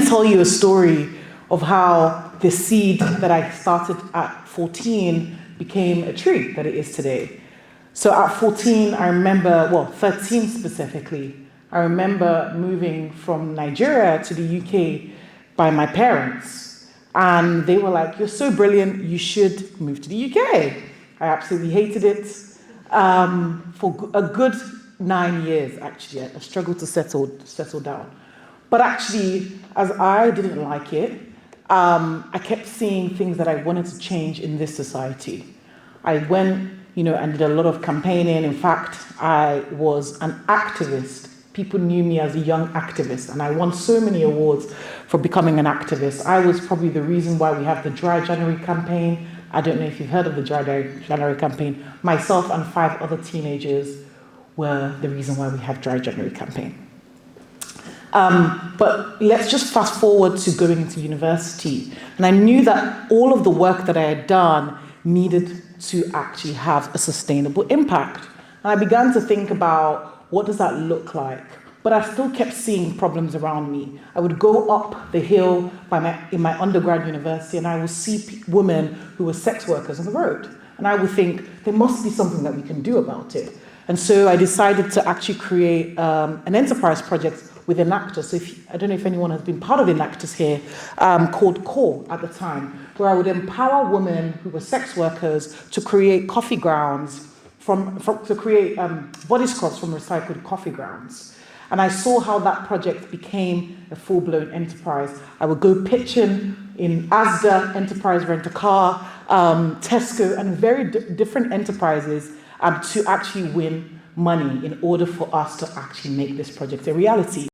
tell you a story of how the seed that I started at 14 became a tree that it is today. So at 14, I remember, well, 13 specifically, I remember moving from Nigeria to the UK by my parents. And they were like, you're so brilliant, you should move to the UK. I absolutely hated it. For a good 9 years, actually, I struggled to settle down. But actually, as I didn't like it, I kept seeing things that I wanted to change in this society. I went, and did a lot of campaigning. In fact, I was an activist. People knew me as a young activist, and I won so many awards for becoming an activist. I was probably the reason why we have the Dry January campaign. I don't know if you've heard of the Dry January campaign. Myself and 5 other teenagers were the reason why we have Dry January campaign. But let's just fast forward to going into university. And I knew that all of the work that I had done needed to actually have a sustainable impact. And I began to think about, what does that look like? But I still kept seeing problems around me. I would go up the hill in my undergrad university, and I would see women who were sex workers on the road. And I would think, there must be something that we can do about it. And so I decided to actually create an enterprise project with Enactus. So I don't know if anyone has been part of Enactus here, called Core at the time, where I would empower women who were sex workers to create coffee grounds, to create body scrubs from recycled coffee grounds. And I saw how that project became a full-blown enterprise. I would go pitching in Asda, Enterprise Rent-A-Car, Tesco, and very different enterprises to actually win money in order for us to actually make this project a reality.